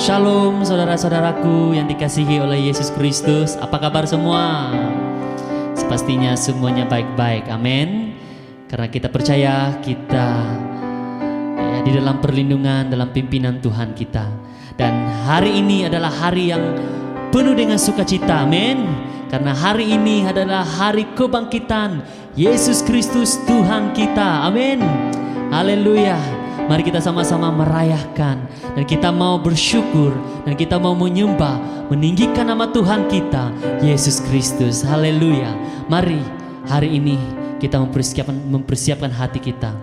Shalom saudara-saudaraku yang dikasihi oleh Yesus Kristus. Apa kabar semua? Sepastinya semuanya baik-baik, amin. Karena kita percaya kita di dalam perlindungan, dalam pimpinan Tuhan kita. Dan hari ini adalah hari yang penuh dengan sukacita, amin. Karena hari ini adalah hari kebangkitan Yesus Kristus Tuhan kita, amin. Haleluya. Mari kita sama-sama merayakan, dan kita mau bersyukur, dan kita mau menyembah, meninggikan nama Tuhan kita, Yesus Kristus. Haleluya. Mari hari ini kita mempersiapkan hati kita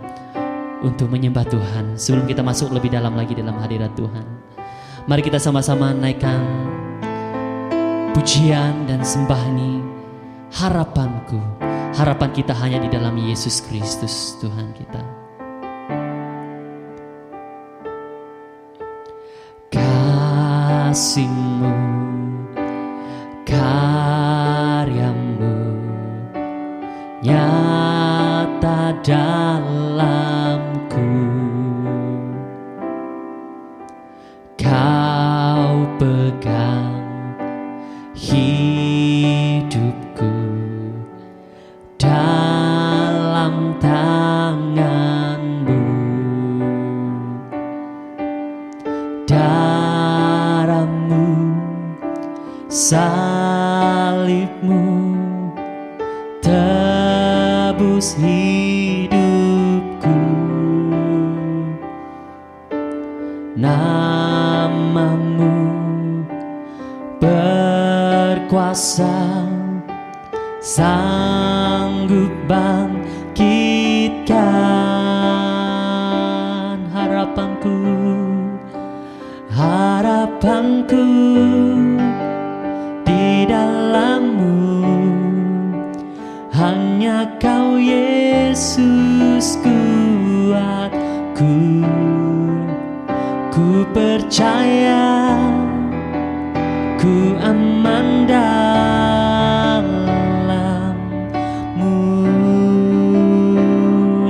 untuk menyembah Tuhan. Sebelum kita masuk lebih dalam lagi dalam hadirat Tuhan, mari kita sama-sama naikkan pujian dan sembah ini. Harapanku, harapan kita hanya di dalam Yesus Kristus Tuhan kita. Kasih-Mu, karya-Mu nyata dalamku. Kau pegang hidupku dalam tangan-Mu. Salib-Mu tebus hidupku. Nama-Mu berkuasa, sanggup bangkitkan. Harapanku di dalam-Mu, hanya Kau Yesus kuatku. Ku percaya, ku aman dalam-Mu.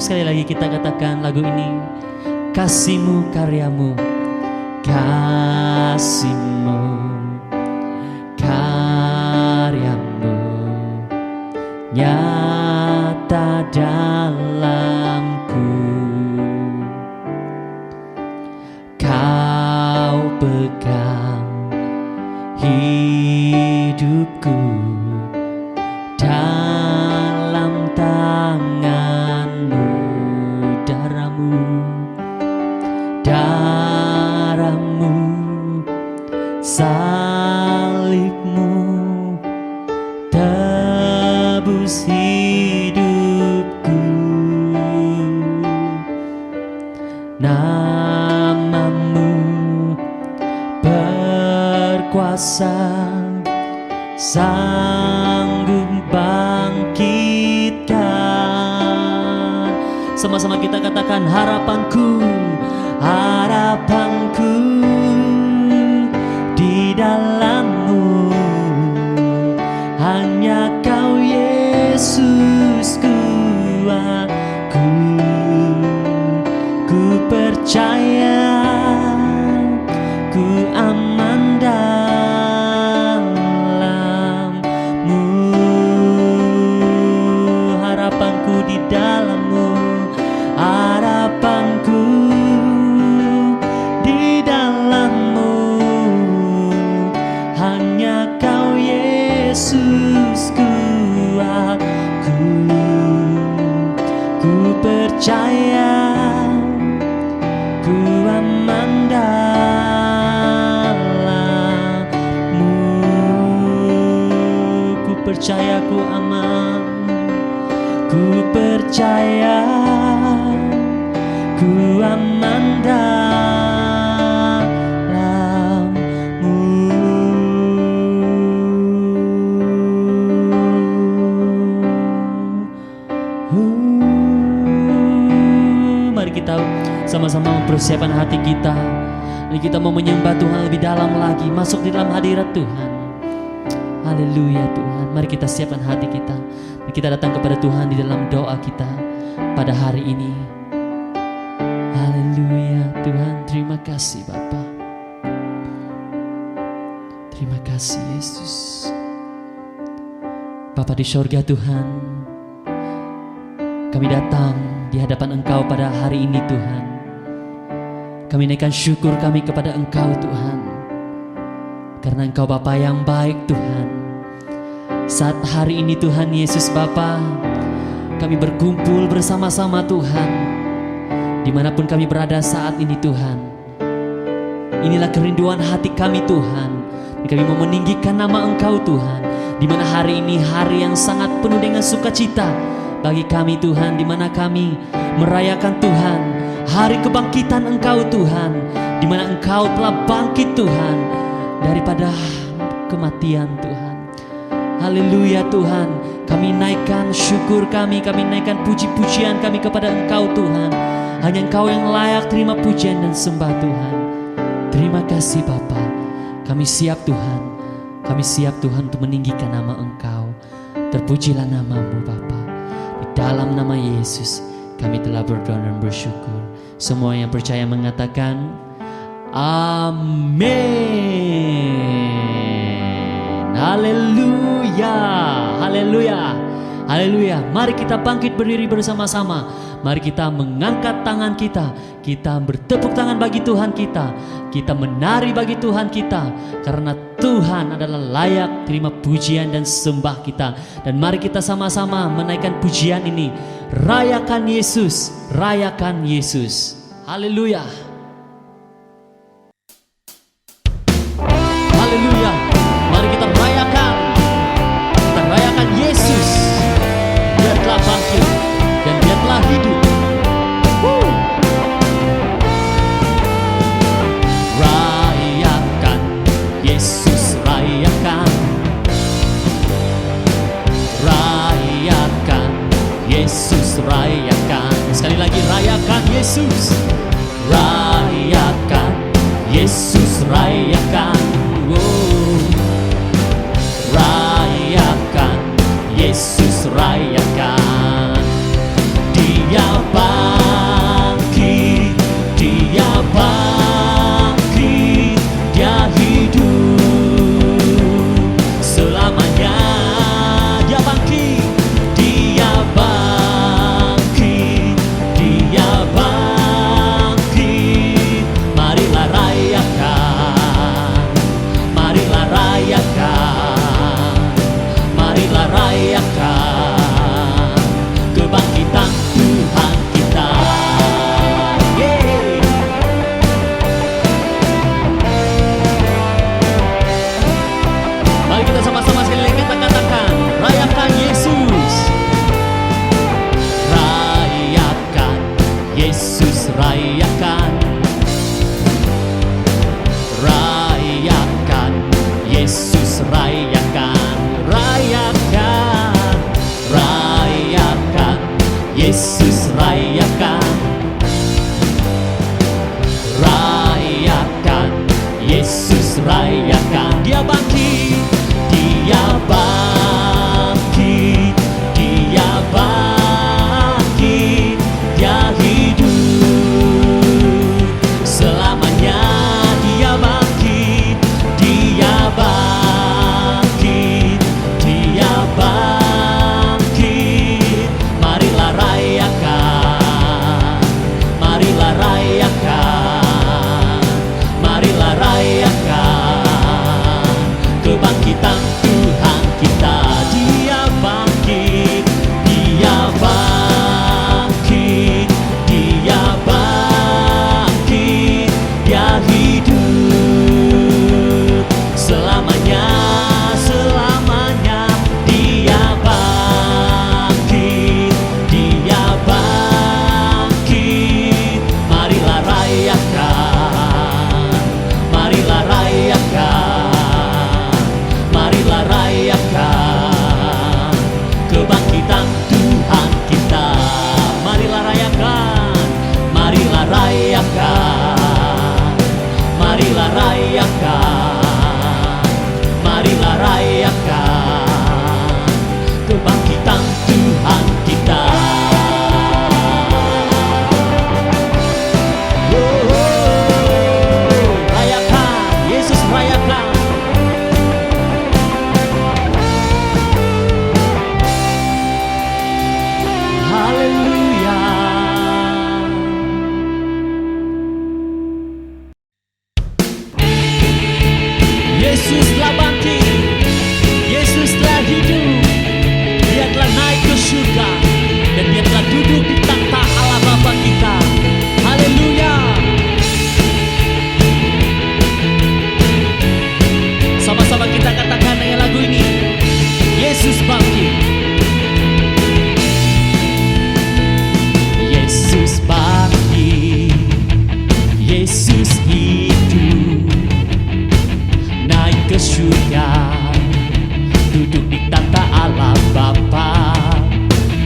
Sekali lagi kita katakan lagu ini. Kasih-Mu, karya-Mu, kasih-Mu, karya-Mu nyata dalamku. Kau pegang hidupku dalam tangan-Mu. Darah-Mu, salib-Mu tebus hidupku. Nama-Mu berkuasa, sanggup bangkitkan. Sama-sama kita katakan harapanku di dalam-Mu, hanya Kau Yesus kuatku. Ku percaya, ku aman dalam-Mu. Harapanku di dalam-Mu, harapanku di dalam-Mu, hanya Kau Yesus kuatku. Ku percaya, ku aman dalam-Mu. Ku percaya, ku aman. Ku percaya, ku aman dalam-Mu. Mari kita sama-sama mempersiapkan hati kita. Dan kita mau menyembah Tuhan lebih dalam lagi, masuk di dalam hadirat Tuhan. Haleluya Tuhan. Mari kita siapkan hati kita. Dan kita datang kepada Tuhan di dalam doa kita pada hari ini. Haleluya Tuhan, terima kasih Bapa. kasih Yesus. Bapa di sorga Tuhan, kami datang di hadapan Engkau pada hari ini Tuhan. Kami naikkan syukur kami kepada Engkau Tuhan, karena Engkau Bapa yang baik Tuhan. Saat hari ini Tuhan Yesus Bapa, kami berkumpul bersama-sama Tuhan, dimanapun kami berada saat ini Tuhan. Inilah kerinduan hati kami Tuhan. Kami mau meninggikan nama Engkau Tuhan, di mana hari ini hari yang sangat penuh dengan sukacita bagi kami Tuhan, di mana kami merayakan Tuhan hari kebangkitan Engkau Tuhan, di mana Engkau telah bangkit Tuhan daripada kematian Tuhan. Haleluya Tuhan. Kami naikkan syukur kami naikkan puji-pujian kami kepada Engkau Tuhan. Hanya Engkau yang layak terima pujian dan sembah Tuhan. Terima kasih Bapa. Kami siap Tuhan. Kami siap Tuhan untuk meninggikan nama Engkau. Terpujilah namamu Bapa. Di dalam nama Yesus kami telah berdoa dan bersyukur. Semua yang percaya mengatakan amin. Haleluya. Haleluya. Haleluya. Mari kita bangkit berdiri bersama-sama. Mari kita mengangkat tangan kita. Kita bertepuk tangan bagi Tuhan kita. Kita menari bagi Tuhan kita. Karena Tuhan adalah layak terima pujian dan sembah kita. Dan mari kita sama-sama menaikkan pujian ini. Rayakan Yesus. Rayakan Yesus. Haleluya. Haleluya. Mari kita rayakan. Kita rayakan Yesus. Dia telah bangkit dan Dia telah hidup. Rayakan Yesus, rayakan. Rayakan Yesus, rayakan. Sekali lagi, rayakan Yesus. Rayakan Yesus, rayakan. Rayakan Yesus, rayakan. Dia bangkit, Dia bangkit, Dia hidup selamanya. Dia bangkit, Dia bangkit, Dia bangkit. Marilah rayakan, marilah rayakan, marilah rayakan kebangkitan Tuhan kita. Yeah. Mari kita sama-sama sekali lagi kita katakan, rayakan Yesus. Rayakan Yesus, rayakan. Rayakan Yesus, rayakan. Rayakan, rayakan Yesus, rayakan. Rayakan Yesus, rayakan. Dia bangkit, Dia bangkit, Dia bangkit, Dia hidup selamanya. Dia bangkit, Dia bangkit, Dia bangkit. Marilah rayakan, marilah rayakan, marilah rayakan duduk di takhta Allah Bapa kita. Haleluya. Sama-sama kita katakan dengan lagu ini, Yesus bangkit. Yesus bangkit, Yesus hidup, naik ke surga, duduk di takhta Allah Bapa.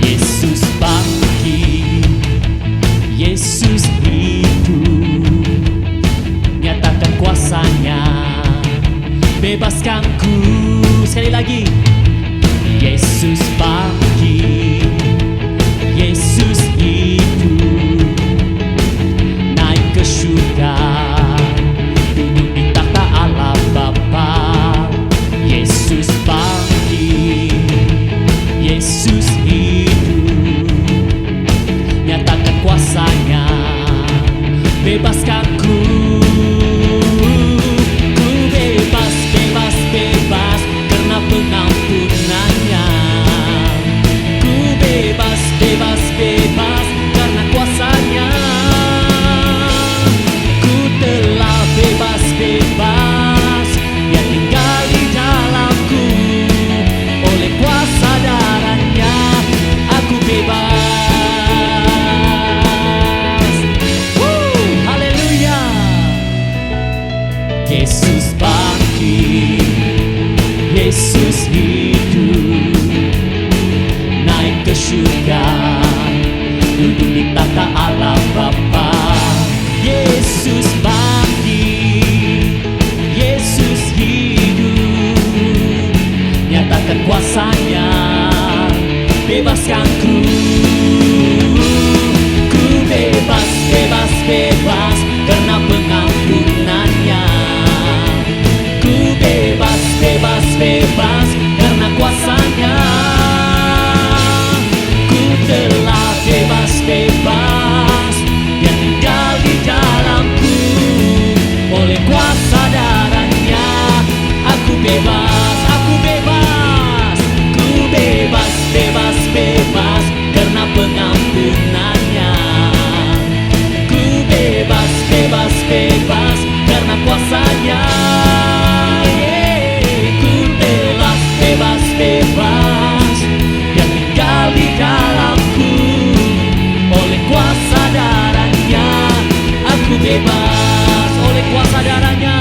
Yesus bangkit, Yesus hidup, nyatakan kuasanya, bebaskan ku. Sekali lagi, Yesus bangkit, Yesus hidup, naik ke surga, duduk di takhta Allah Bapa. Yesus bangkit, Yesus hidup, nyatakan kuasanya, bebaskan ku. Ku bebas, bebas, bebas karena pengampunannya. Ku bebas, bebas, bebas karena kuasanya. Ku telah bebas, bebas, Dia tinggal di dalamku. Oleh kuasa darahnya aku bebas. Haleluya. Yesus bangkit, Yesus hidup, naik ke surga, duduk di takhta Allah Bapa. Yesus bangkit, Yesus hidup, nyatakan kuasanya, bebaskan ku. Ku bebas, bebas, bebas karena pengampunannya. Ku bebas, bebas, bebas karena kuasanya. Ku telah bebas, bebas, Dia tinggal di dalamku. Oleh kuasa darahnya aku bebas, aku bebas. Ku bebas, bebas, bebas karena pengampunannya. Ku bebas, bebas, bebas karena kuasanya. Ku telah bebas, bebas, Dia tinggal di dalamku. Oleh kuasa darahnya aku bebas. Oleh kuasa darahnya,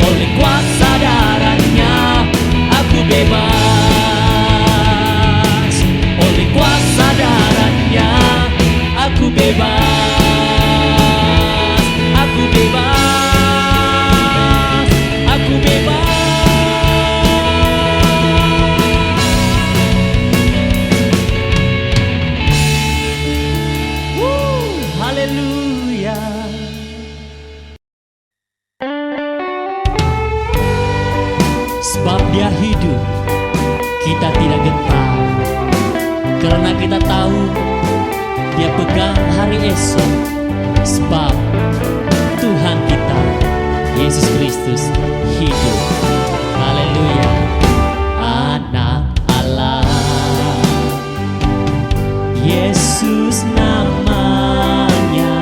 oleh kuasa darahnya aku bebas. Oleh kuasa darahnya aku bebas. Aku bebas. Aku bebas. Haleluya. Sebab Dia hidup, kita tidak gentar, karena kita tahu Dia pegang hari esok. Sebab Tuhan kita, Yesus Kristus, hidup. Haleluya. Anak Allah, Yesus namanya,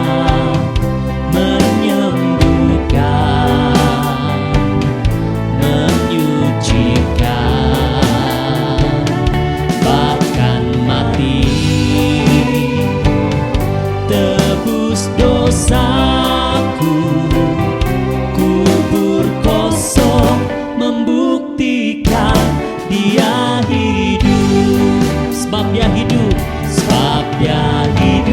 menyembuhkan, menyucikan, bahkan mati, tebus dosaku. Kubur kosong membuktikan Dia hidup. Sebab Dia hidup, sebab Dia hidup.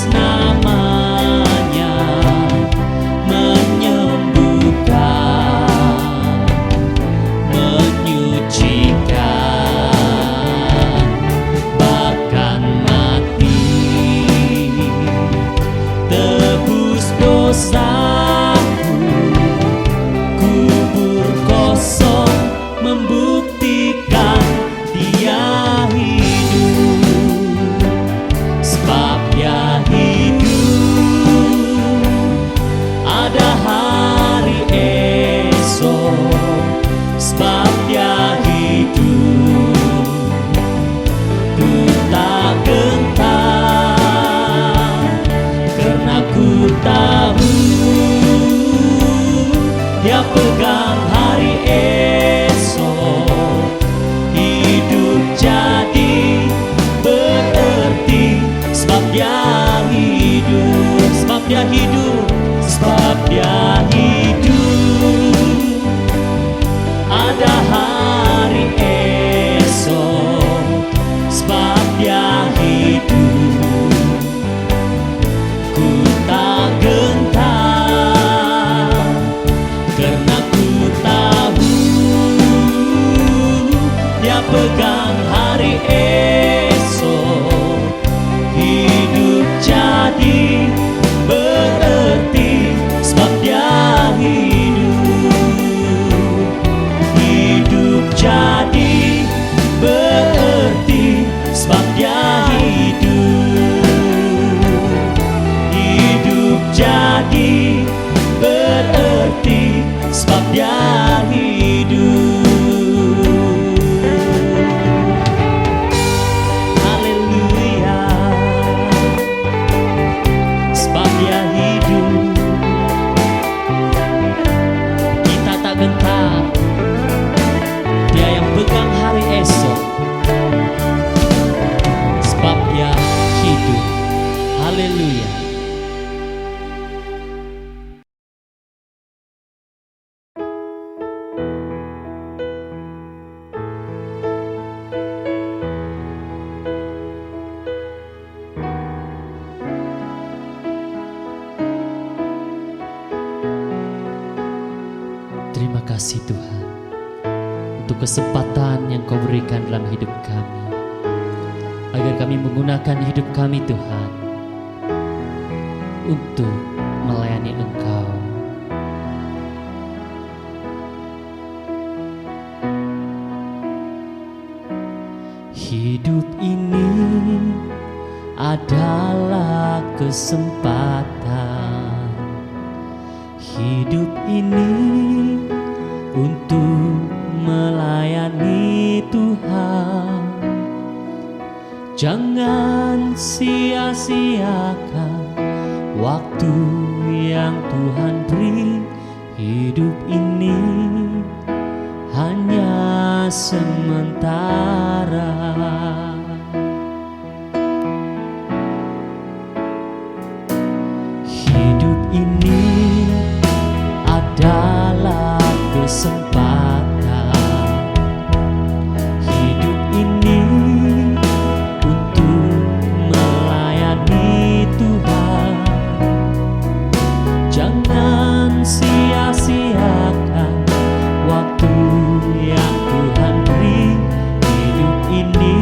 namanya menyembuhkan, menyucikan, bahkan mati tebus dosaku. Kubur kosong membuktikan Dia hidup, sebab Dia hidup. Ada hari esok, sebab Dia hidup. Ku tak gentar, karena ku tahu Dia pegang hari esok. Hidup jadi berarti, sebab Dia hidup, sebab Dia hidup, sebab Dia hidup. Ada hari esok, sebab Dia hidup. Ku tak gentar, karena ku tahu Dia pegang hari esok. Hidup jadi berarti, sebab Dia hidup. Hidup jadi berarti, sebab Dia hidup. Hidup jadi berarti, sebab Dia hidup. Haleluya, sebab Dia hidup. Kita tak gentar, Dia yang pegang hari esok, sebab Dia hidup. Haleluya. Terima kasih Tuhan untuk kesempatan yang Kau berikan dalam hidup kami, agar kami menggunakan hidup kami Tuhan untuk melayani Engkau. Hidup ini adalah kesempatan. Hidup ini untuk melayani Tuhan. Jangan sia-siakan waktu yang Tuhan beri. Hidup ini hanya sementara. Hidup ini adalah kesempatan. Hidup ini untuk melayani Tuhan. Jangan sia-siakan waktu yang Tuhan beri. Hidup ini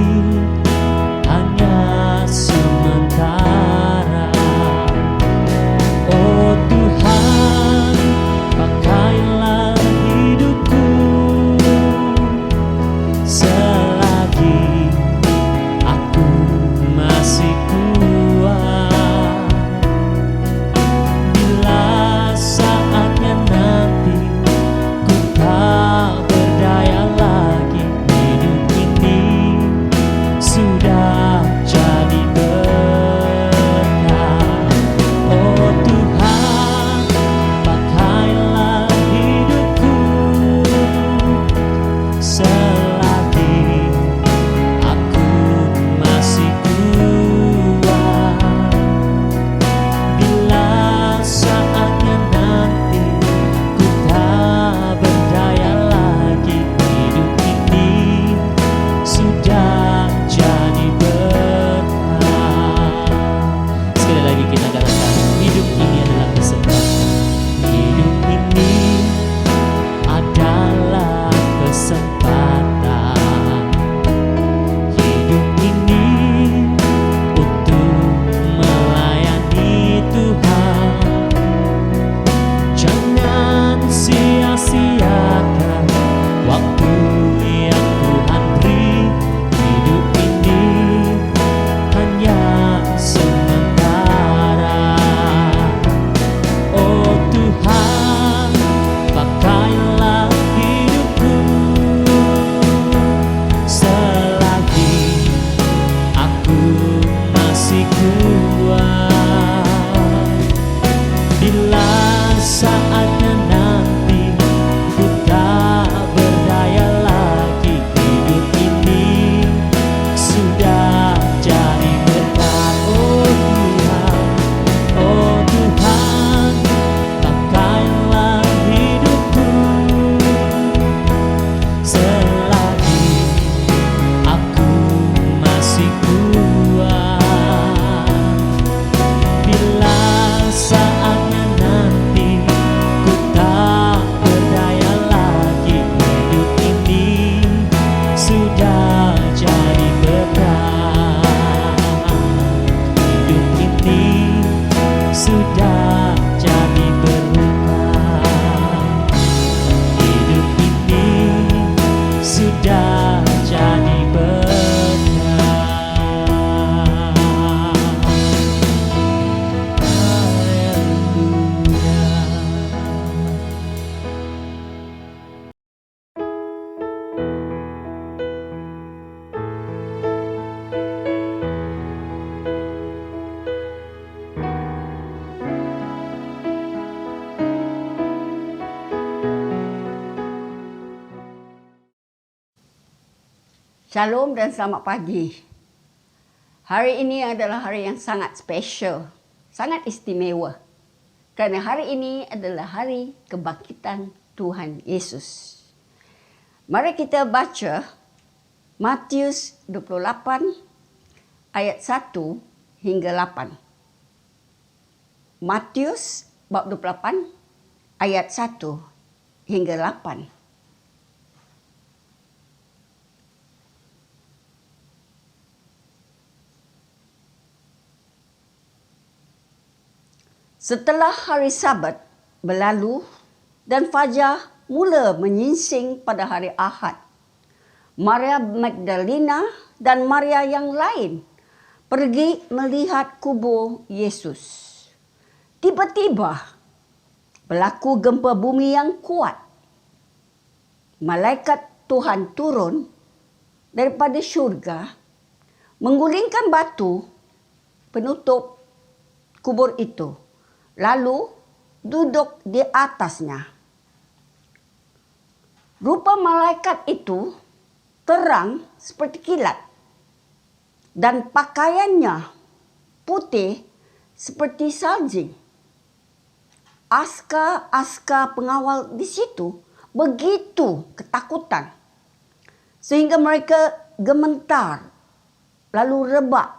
Shalom dan selamat pagi. Hari ini adalah hari yang sangat special, sangat istimewa. Kerana hari ini adalah hari kebangkitan Tuhan Yesus. Mari kita baca Matius 28 ayat 1 hingga 8. Matius bab 28 ayat 1 hingga 8. Setelah hari Sabat berlalu dan fajar mula menyingsing pada hari Ahad, Maria Magdalena dan Maria yang lain pergi melihat kubur Yesus. Tiba-tiba berlaku gempa bumi yang kuat. Malaikat Tuhan turun daripada syurga, menggulingkan batu penutup kubur itu, lalu duduk di atasnya. Rupa malaikat itu terang seperti kilat dan pakaiannya putih seperti salji. Askar-askar pengawal di situ begitu ketakutan sehingga mereka gemetar lalu rebak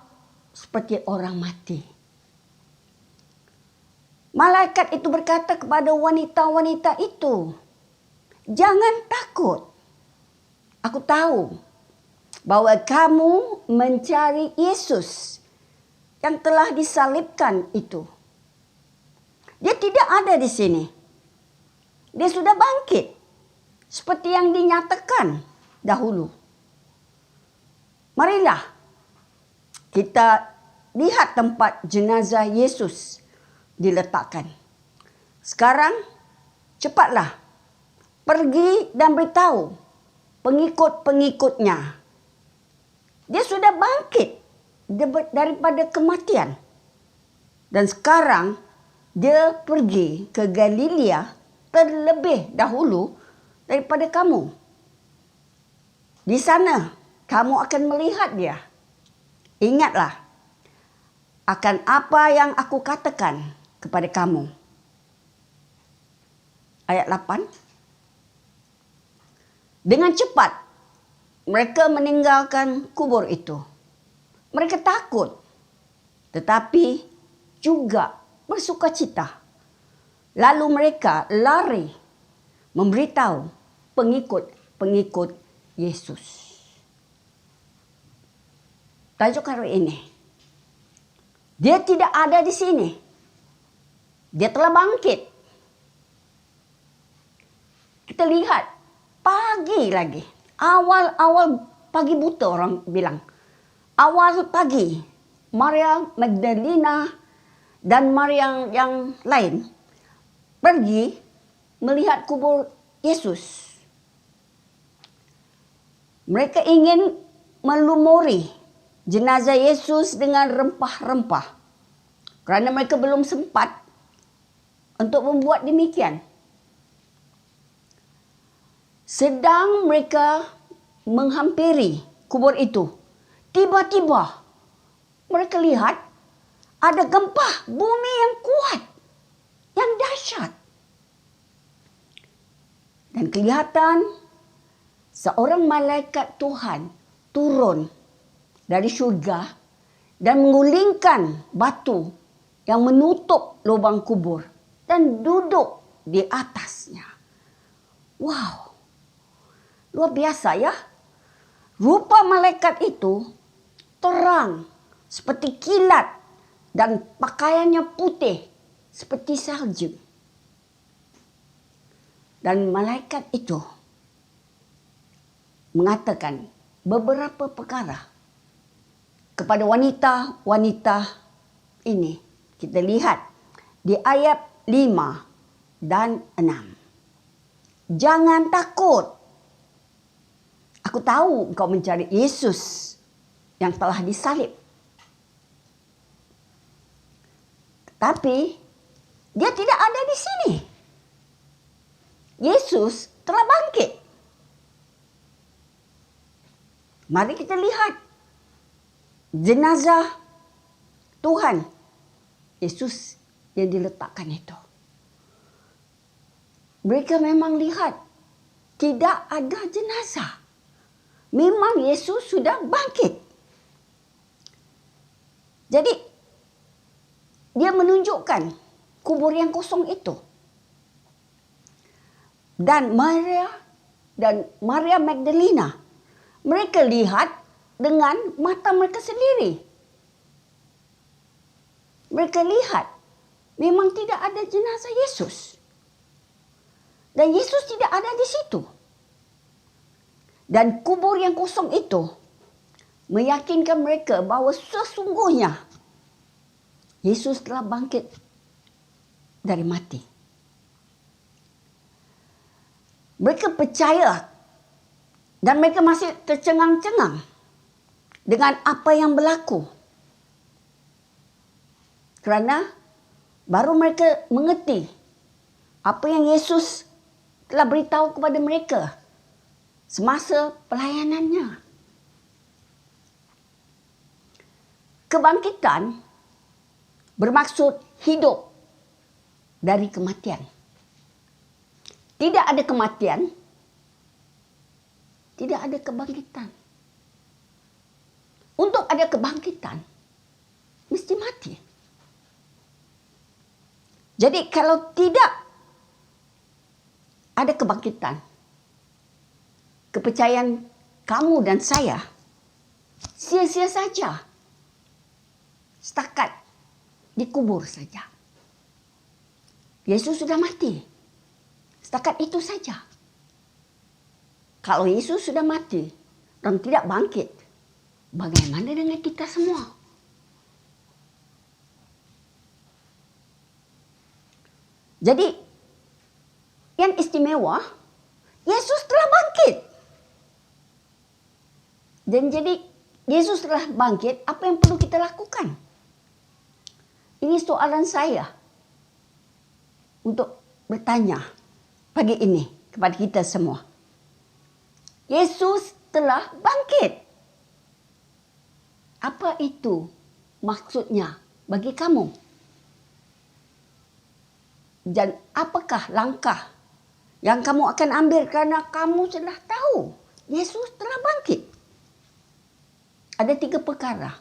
seperti orang mati. Malaikat itu berkata kepada wanita-wanita itu, "Jangan takut. Aku tahu bahwa kamu mencari Yesus yang telah disalibkan itu. Dia tidak ada di sini. Dia sudah bangkit seperti yang dinyatakan dahulu. Marilah kita lihat tempat jenazah Yesus diletakkan. Sekarang cepatlah pergi dan beritahu pengikut-pengikutnya. Dia sudah bangkit daripada kematian. Dan sekarang dia pergi ke Galilea terlebih dahulu daripada kamu. Di sana kamu akan melihat dia. Ingatlah akan apa yang aku katakan kepada kamu." Ayat 8. Dengan cepat mereka meninggalkan kubur itu. Mereka takut tetapi juga bersukacita. Lalu mereka lari memberitahu pengikut-pengikut Yesus. Tajuk hari ini, dia tidak ada di sini. Dia telah bangkit. Kita lihat pagi lagi. Awal-awal pagi buta orang bilang. Awal pagi. Maria Magdalena dan Maria yang lain pergi melihat kubur Yesus. Mereka ingin melumuri jenazah Yesus dengan rempah-rempah. Kerana mereka belum sempat untuk membuat demikian. Sedang mereka menghampiri kubur itu, tiba-tiba mereka lihat ada gempa bumi yang kuat, yang dahsyat. Dan kelihatan seorang malaikat Tuhan turun dari syurga dan menggulingkan batu yang menutup lubang kubur dan duduk di atasnya. Wow, luar biasa ya. Rupa malaikat itu terang seperti kilat dan pakaiannya putih seperti salju. Dan malaikat itu mengatakan beberapa perkara kepada wanita-wanita ini. Kita lihat di ayat 5 dan 6. Jangan takut. Aku tahu engkau mencari Yesus yang telah disalib. Tapi dia tidak ada di sini. Yesus telah bangkit. Mari kita lihat jenazah Tuhan Yesus yang diletakkan itu. Mereka memang lihat tidak ada jenazah. Memang Yesus sudah bangkit. Jadi dia menunjukkan kubur yang kosong itu. Dan Maria Magdalena, mereka lihat dengan mata mereka sendiri. Mereka lihat memang tidak ada jenazah Yesus. Dan Yesus tidak ada di situ. Dan kubur yang kosong itu meyakinkan mereka bahawa sesungguhnya Yesus telah bangkit dari mati. Mereka percaya dan mereka masih tercengang-cengang dengan apa yang berlaku. Kerana baru mereka mengerti apa yang Yesus telah beritahu kepada mereka semasa pelayanannya. Kebangkitan bermaksud hidup dari kematian. Tidak ada kematian, tidak ada kebangkitan. Untuk ada kebangkitan, mesti mati. Jadi kalau tidak ada kebangkitan, kepercayaan kamu dan saya sia-sia saja. Setakat dikubur saja. Yesus sudah mati. Setakat itu saja. Kalau Yesus sudah mati dan tidak bangkit, bagaimana dengan kita semua? Jadi, yang istimewa, Yesus telah bangkit. Dan jadi, Yesus telah bangkit, apa yang perlu kita lakukan? Ini soalan saya untuk bertanya pagi ini kepada kita semua. Yesus telah bangkit. Apa itu maksudnya bagi kamu? Dan apakah langkah yang kamu akan ambil kerana kamu sudah tahu Yesus telah bangkit? Ada 3 perkara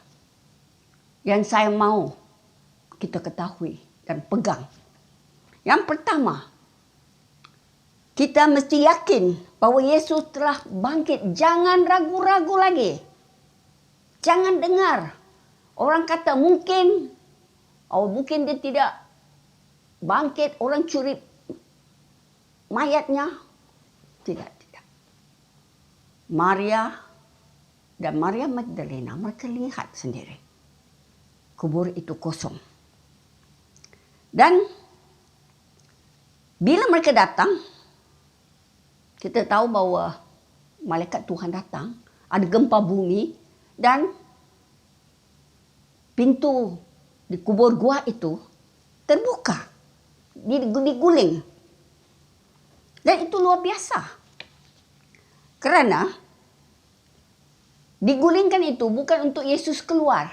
yang saya mau kita ketahui dan pegang. Yang pertama, kita mesti yakin bahawa Yesus telah bangkit. Jangan ragu-ragu lagi. Jangan dengar orang kata mungkin dia tidak bangkit, orang curi mayatnya. Tidak. Maria dan Maria Magdalena, mereka lihat sendiri. Kubur itu kosong. Dan bila mereka datang, kita tahu bahawa malaikat Tuhan datang, ada gempa bumi dan pintu di kubur gua itu terbuka, diguling. Dan itu luar biasa. Kerana digulingkan itu bukan untuk Yesus keluar,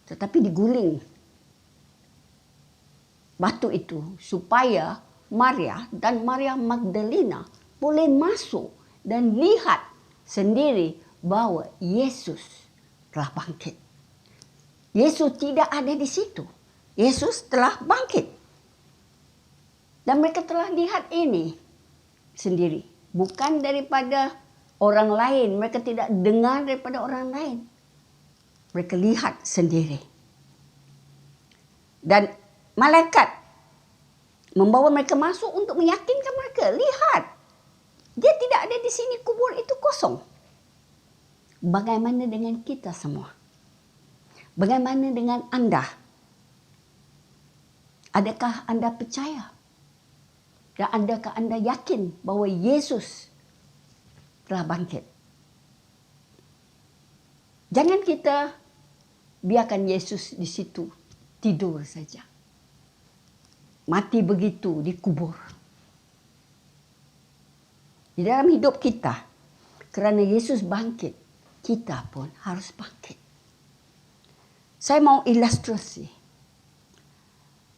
tetapi diguling batu itu supaya Maria dan Maria Magdalena boleh masuk dan lihat sendiri bahawa Yesus telah bangkit. Yesus tidak ada di situ. Yesus telah bangkit. Dan mereka telah lihat ini sendiri. Bukan daripada orang lain. Mereka tidak dengar daripada orang lain. Mereka lihat sendiri. Dan malaikat membawa mereka masuk untuk meyakinkan mereka. Lihat, dia tidak ada di sini, kubur itu kosong. Bagaimana dengan kita semua? Bagaimana dengan Anda? Adakah Anda percaya? Dan adakah Anda yakin bahawa Yesus telah bangkit? Jangan kita biarkan Yesus di situ tidur saja. Mati begitu dikubur. Di dalam hidup kita, Kerana Yesus bangkit, kita pun harus bangkit. Saya mau ilustrasi.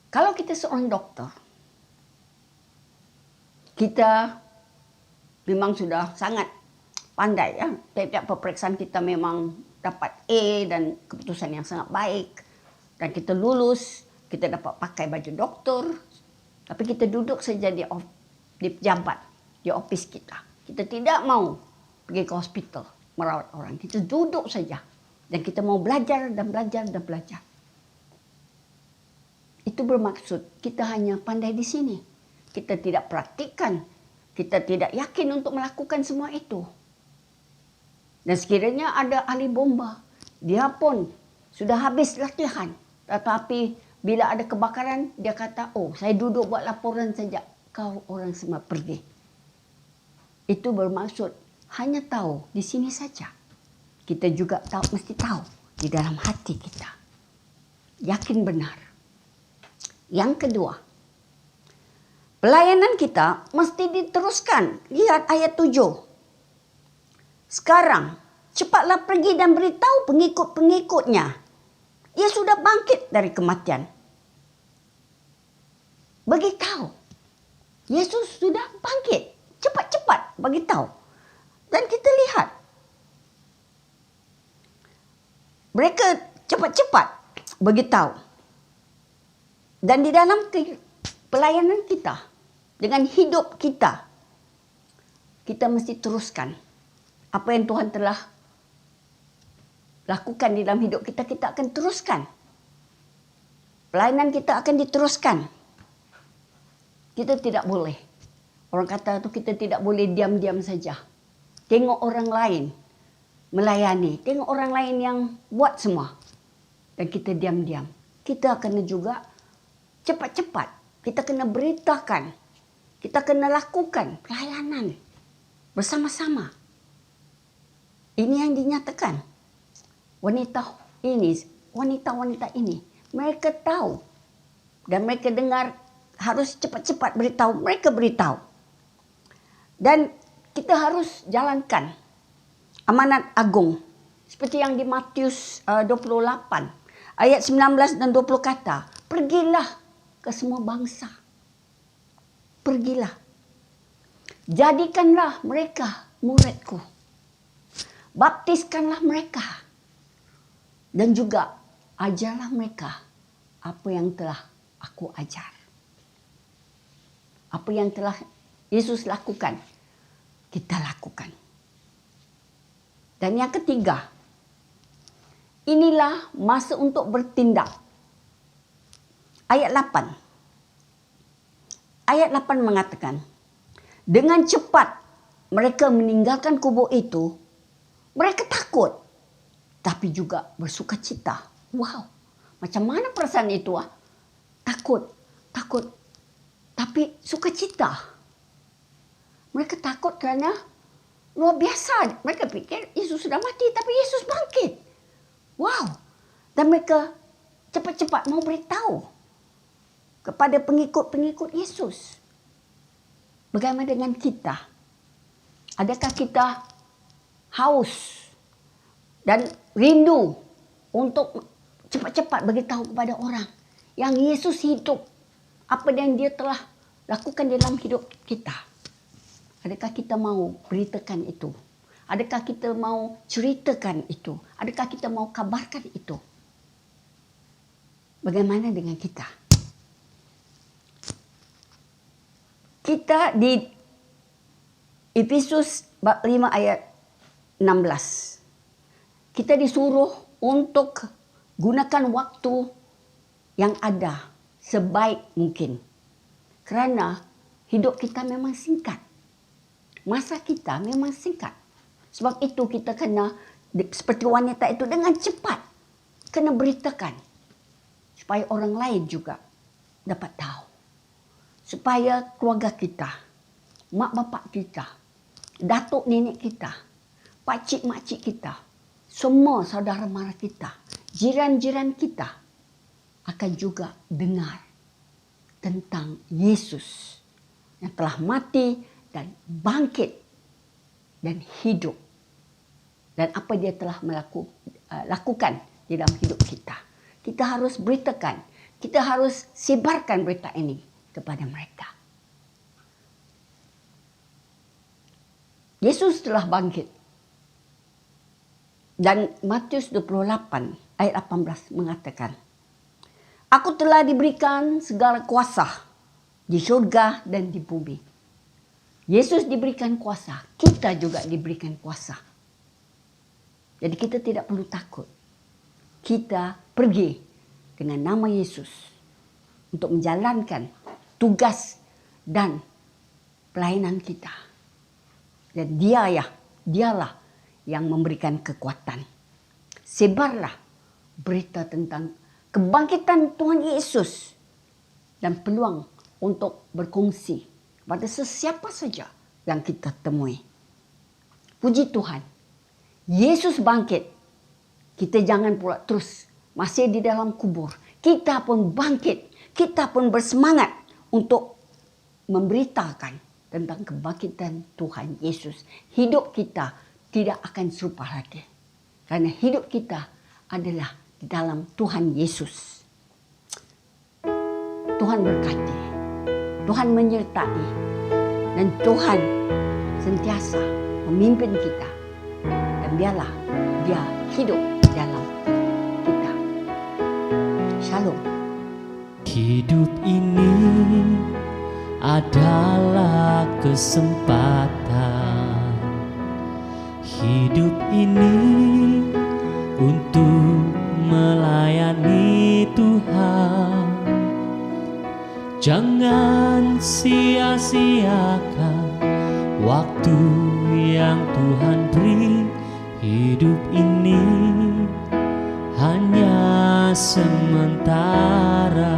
Kalau kita seorang doktor, kita memang sudah sangat pandai ya. Tiap peperiksaan kita memang dapat A dan keputusan yang sangat baik. Dan kita lulus, kita dapat pakai baju doktor. Tapi kita duduk saja di pejabat, di office kita. Kita tidak mau pergi ke hospital merawat orang. Kita duduk saja. Dan kita mau belajar dan belajar dan belajar. Itu bermaksud kita hanya pandai di sini. Kita tidak praktikkan. Kita tidak yakin untuk melakukan semua itu. Dan sekiranya ada ahli bomba, dia pun sudah habis latihan. Tetapi bila ada kebakaran, dia kata, oh saya duduk buat laporan saja. Kau orang semua pergi. Itu bermaksud hanya tahu di sini saja. Kita juga mesti tahu di dalam hati kita. Yakin benar. Yang kedua, pelayanan kita mesti diteruskan. Lihat ayat 7. Sekarang, cepatlah pergi dan beritahu pengikut-pengikutnya. Ia sudah bangkit dari kematian. Beritahu. Yesus sudah bangkit. Cepat-cepat beritahu. Dan kita lihat. Mereka cepat-cepat beritahu. Dan di dalam pelayanan kita, dengan hidup kita, kita mesti teruskan apa yang Tuhan telah lakukan di dalam hidup kita, kita akan teruskan. Pelayanan kita akan diteruskan. Kita tidak boleh. Orang kata itu kita tidak boleh diam-diam saja. Tengok orang lain melayani. Tengok orang lain yang buat semua. Dan kita diam-diam. Kita kena juga cepat-cepat. Kita kena beritakan. Kita kena lakukan pelayanan bersama-sama. Ini yang dinyatakan. Wanita-wanita ini, mereka tahu. Dan mereka dengar harus cepat-cepat beritahu. Mereka beritahu. Dan kita harus jalankan amanat agung. Seperti yang di Matius 28. Ayat 19 dan 20 kata, pergilah ke semua bangsa. Pergilah. Jadikanlah mereka muridku. Baptiskanlah mereka. Dan juga ajarlah mereka apa yang telah aku ajar. Apa yang telah Yesus lakukan, kita lakukan. Dan yang ketiga, inilah masa untuk bertindak. Ayat 8. Ayat 8 mengatakan, dengan cepat mereka meninggalkan kubur itu, mereka takut, tapi juga bersukacita. Wow, macam mana perasaan itu? Takut, tapi sukacita. Mereka takut kerana luar biasa. Mereka fikir Yesus sudah mati, tapi Yesus bangkit. Wow, dan mereka cepat-cepat mau beritahu kepada pengikut-pengikut Yesus. Bagaimana dengan kita? Adakah kita haus dan rindu untuk cepat-cepat beritahu kepada orang yang Yesus hidup, apa yang dia telah lakukan dalam hidup kita? Adakah kita mau beritakan itu? Adakah kita mau ceritakan itu? Adakah kita mau kabarkan itu? Bagaimana dengan kita? Kita di Efesus bab 5 ayat 16. Kita disuruh untuk gunakan waktu yang ada sebaik mungkin. Kerana hidup kita memang singkat. Masa kita memang singkat. Sebab itu kita kena, seperti wanita itu, dengan cepat kena beritakan. Supaya orang lain juga dapat tahu. Supaya keluarga kita, mak bapak kita, datuk nenek kita, pakcik makcik kita, semua saudara mara kita, jiran-jiran kita akan juga dengar tentang Yesus yang telah mati dan bangkit dan hidup dan apa dia telah lakukan di dalam hidup kita. Kita harus beritakan, kita harus sebarkan berita ini kepada mereka. Yesus telah bangkit. Dan Matius 28 ayat 18 mengatakan, Aku telah diberikan segala kuasa di surga dan di bumi. Yesus diberikan kuasa, kita juga diberikan kuasa. Jadi kita tidak perlu takut. Kita pergi dengan nama Yesus untuk menjalankan tugas dan pelayanan kita. Dan dialah yang memberikan kekuatan. Sebarlah berita tentang kebangkitan Tuhan Yesus dan peluang untuk berkongsi pada sesiapa saja yang kita temui. Puji Tuhan, Yesus bangkit. Kita jangan pula terus masih di dalam kubur. Kita pun bangkit, kita pun bersemangat untuk memberitakan tentang kebangkitan Tuhan Yesus. Hidup kita tidak akan serupa lagi. Karena hidup kita adalah di dalam Tuhan Yesus. Tuhan berkati, Tuhan menyertai, dan Tuhan sentiasa memimpin kita. Dan biarlah dia hidup dalam kita. Shalom. Hidup ini adalah kesempatan. Hidup ini untuk melayani Tuhan. Jangan sia-siakan waktu yang Tuhan beri. Hidup ini hanya sementara.